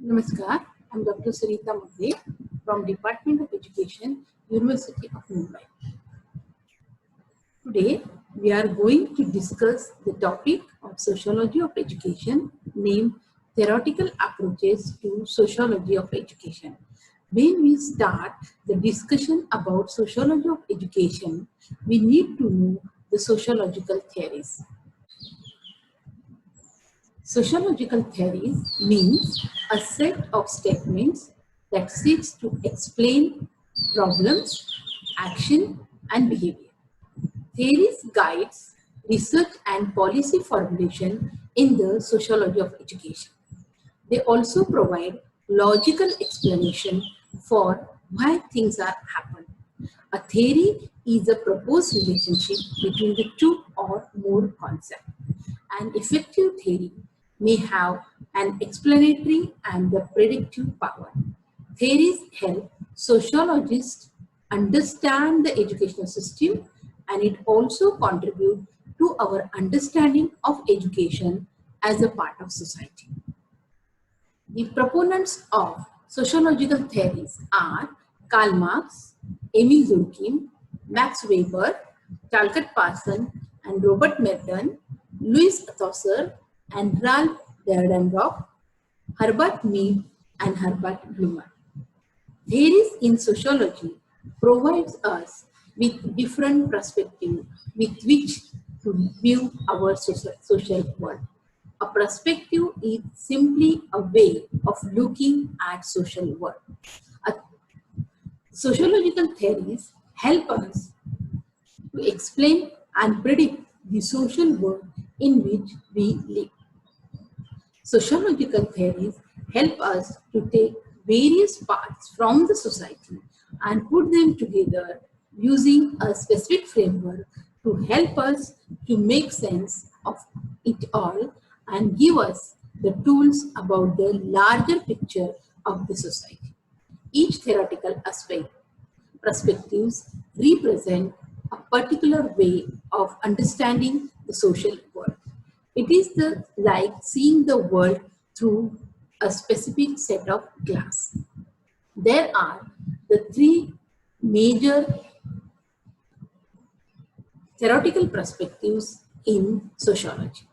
Namaskar, I'm Dr. Sarita Magde from Department of Education, University of Mumbai. Today, we are going to discuss the topic of Sociology of Education named Theoretical Approaches to Sociology of Education. When we start the discussion about Sociology of Education, we need to know the sociological theories. Sociological theories means a set of statements that seeks to explain problems, action, and behavior. Theories guides research and policy formulation in the sociology of education. They also provide logical explanation for why things are happening. A theory is a proposed relationship between the two or more concepts. An effective theory may have an explanatory and the predictive power. Theories help sociologists understand the educational system, and it also contributes to our understanding of education as a part of society. The proponents of sociological theories are Karl Marx, Emil Durkheim, Max Weber, Talcott Parson, and Robert Merton, Louis Althusser, and Ralph Dahrendorf, Herbert Mead, and Herbert Blumer. Theories in sociology provides us with different perspectives with which to view our social world. A perspective is simply a way of looking at social world. Sociological theories help us to explain and predict the social world in which we live. Sociological theories help us to take various parts from the society and put them together using a specific framework to help us to make sense of it all and give us the tools about the larger picture of the society. Each theoretical perspectives represent a particular way of understanding the social world. It is like seeing the world through a specific set of glass. There are the three major theoretical perspectives in sociology: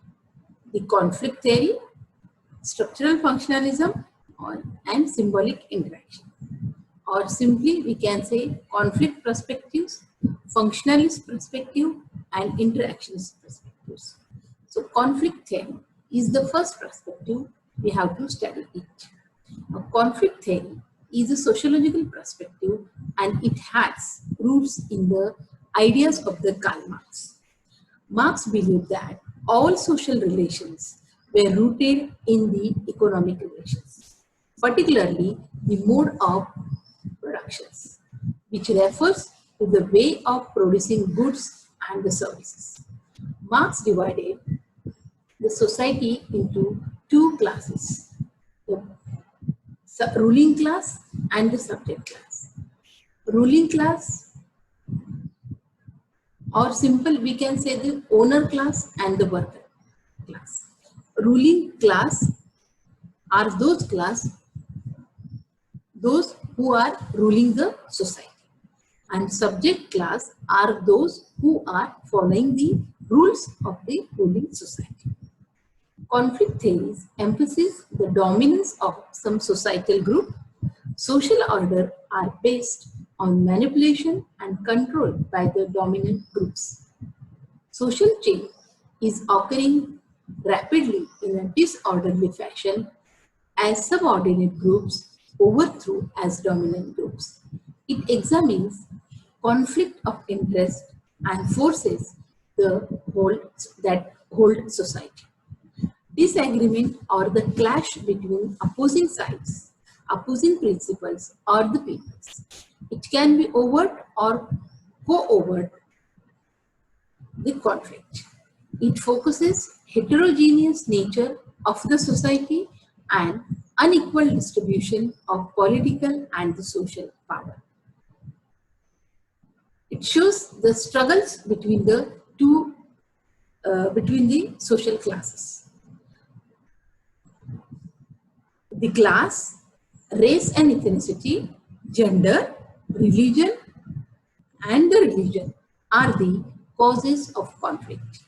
the conflict theory, structural functionalism, and symbolic interaction. Or simply we can say conflict perspectives, functionalist perspective, and interactionist perspectives. So conflict theory is the first perspective we have to study it. A conflict theory is a sociological perspective and it has roots in the ideas of the Karl Marx. Marx believed that all social relations were rooted in the economic relations, particularly the mode of productions, which refers to the way of producing goods and the services. Marx divided the society into two classes, the ruling class and the subject class. Ruling class, or simple we can say the owner class and the worker class. Ruling class are those who are ruling the society, and subject class are those who are following the rules of the ruling society. Conflict theories emphasize the dominance of some societal group. Social order are based on manipulation and control by the dominant groups. Social change is occurring rapidly in a disorderly fashion as subordinate groups overthrow as dominant groups. It examines conflict of interest and forces that hold society. Disagreement or the clash between opposing sides, opposing principles, or the peoples. It can be overt or co-overt, the conflict. It focuses heterogeneous nature of the society and unequal distribution of political and the social power. It shows the struggles between the social classes. The class, race and ethnicity, gender, religion, and the religion are the causes of conflict.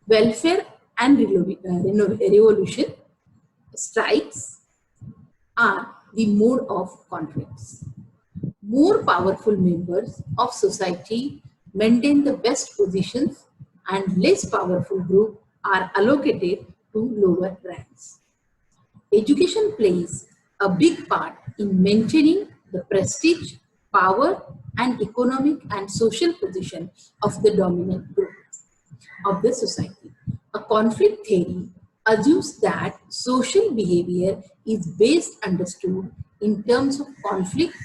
Welfare and revolution, strikes are the mode of conflicts. More powerful members of society maintain the best positions and less powerful groups are allocated to lower ranks. Education plays a big part in maintaining the prestige, power, and economic and social position of the dominant group of the society. A conflict theory assumes that social behavior is best understood in terms of conflict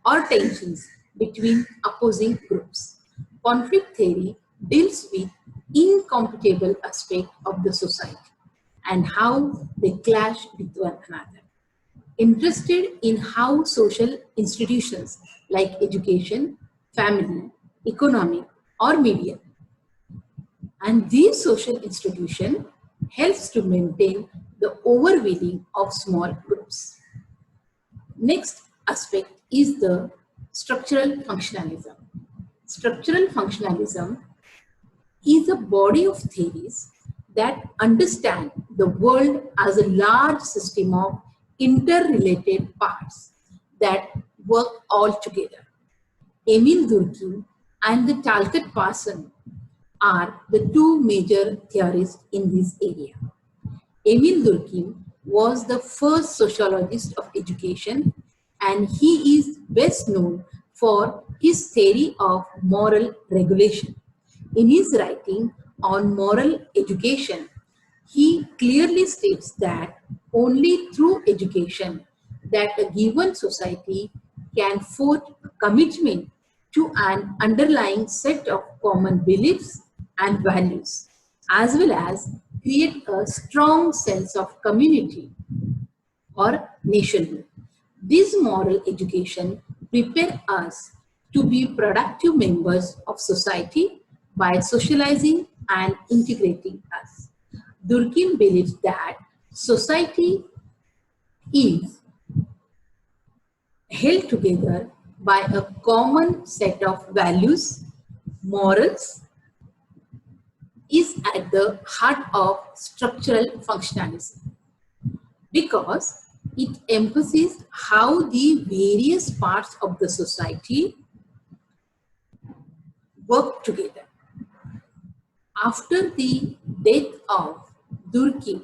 or tensions between opposing groups. Conflict theory deals with incompatible aspects of the society and how they clash with one another. Interested in how social institutions like education, family, economic, or media and these social institutions helps to maintain the overwhelming of small groups. Next aspect is the structural functionalism. Structural functionalism is a body of theories that understand the world as a large system of interrelated parts that work all together. Emil Durkheim and the Talcott Parsons are the two major theorists in this area. Emil Durkheim was the first sociologist of education, and he is best known for his theory of moral regulation. In his writing on moral education, he clearly states that only through education that a given society can forge a commitment to an underlying set of common beliefs and values, as well as create a strong sense of community or nationhood. This moral education prepare us to be productive members of society by socializing and integrating us. Durkheim believes that society is held together by a common set of values, morals, is at the heart of structural functionalism because it emphasizes how the various parts of the society work together. After the death of Durkheim,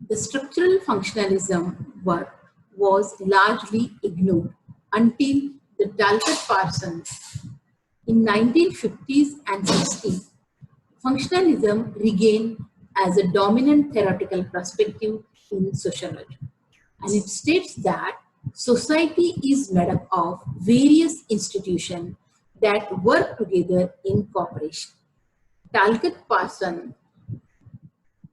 the structural functionalism work was largely ignored until the Talcott Parsons in 1950s and 60s. Functionalism regained as a dominant theoretical perspective in sociology. And it states that society is made up of various institutions that work together in cooperation. Talcott Parsons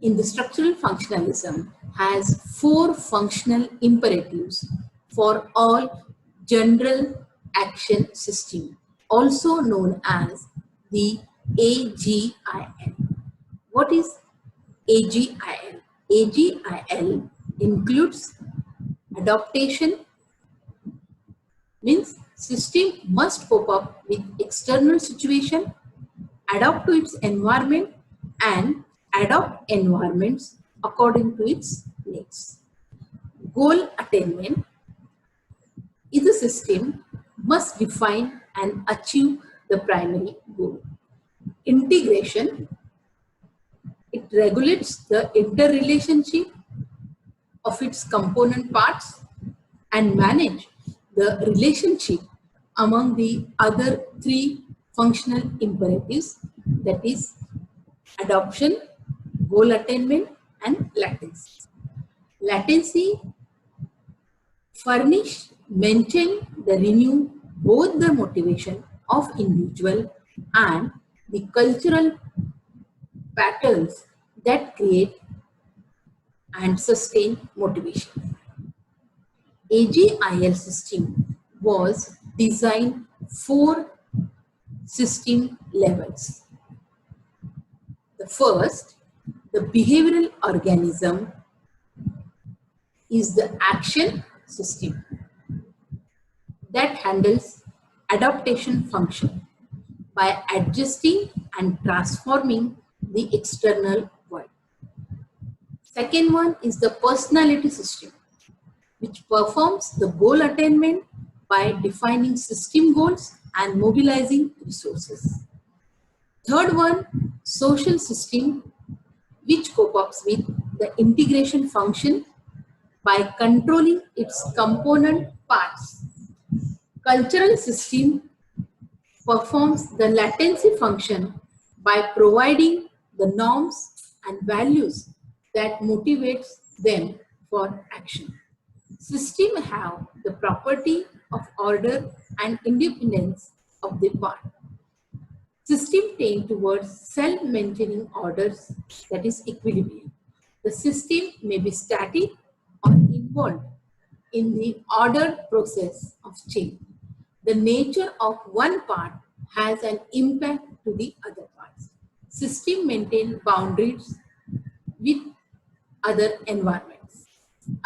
in the structural functionalism has four functional imperatives for all general action system, also known as the AGIL. What is AGIL? AGIL includes adaptation, means system must cope up with external situation, adapt to its environment, and adopt environments according to its needs. Goal attainment is a system must define and achieve the primary goal. Integration, it regulates the interrelationship of its component parts and manage the relationship among the other three functional imperatives, that is adoption, goal attainment, and latency. Latency furnish, maintain, the renew both the motivation of individual and the cultural patterns that create and sustain motivation. AGIL system was designed for system levels. The first, the behavioral organism is the action system that handles adaptation function by adjusting and transforming the external world. Second one is the personality system, which performs the goal attainment by defining system goals and mobilizing resources. Third one, social system, which copes with the integration function by controlling its component parts. Cultural system performs the latency function by providing the norms and values that motivates them for action. Systems have the property of order and independence of the part. Systems tend towards self-maintaining orders, that is equilibrium. The system may be static or involved in the ordered process of change. The nature of one part has an impact to the other parts. System maintain boundaries with other environments.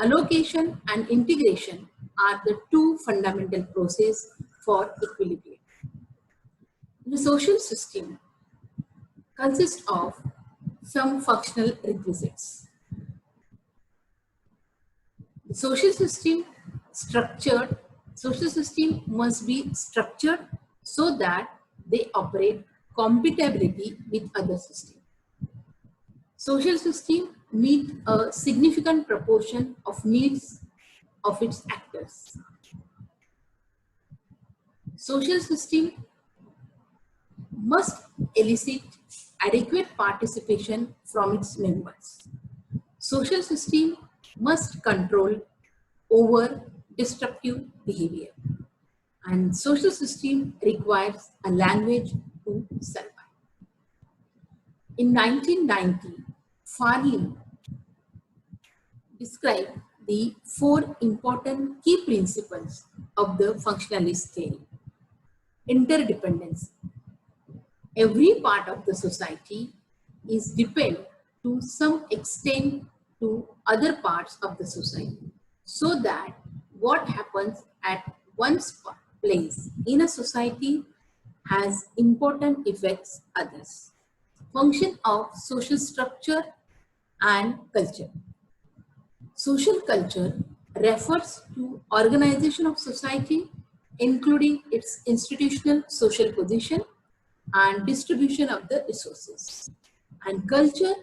Allocation and integration are the two fundamental processes for equilibrium. The social system consists of some functional requisites. The social system must be structured so that they operate compatibility with other systems. Social system meet a significant proportion of needs of its actors. Social system must elicit adequate participation from its members. Social system must control over destructive behavior. And social system requires a language to survive. In 1990, Farley described the four important key principles of the functionalist theory. Interdependence. Every part of the society is dependent to some extent to other parts of the society, so that what happens at one place in a society has important effects others. Function of social structure and culture. Social culture refers to organization of society, including its institutional social position and distribution of the resources. And culture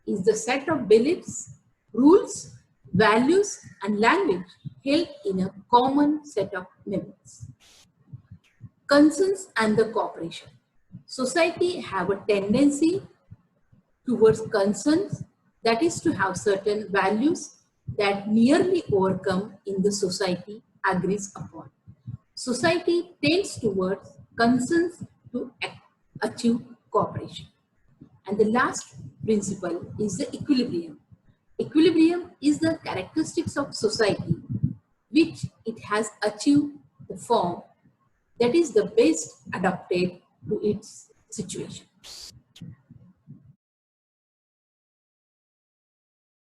is the set of beliefs, rules, values, and language held in a common set of members. Concerns and the cooperation. Society have a tendency towards concerns, that is to have certain values that nearly overcome in the society agrees upon. Society tends towards concerns to achieve cooperation. And the last principle is the equilibrium. Equilibrium is the characteristics of society which it has achieved the form that is the best adapted to its situation.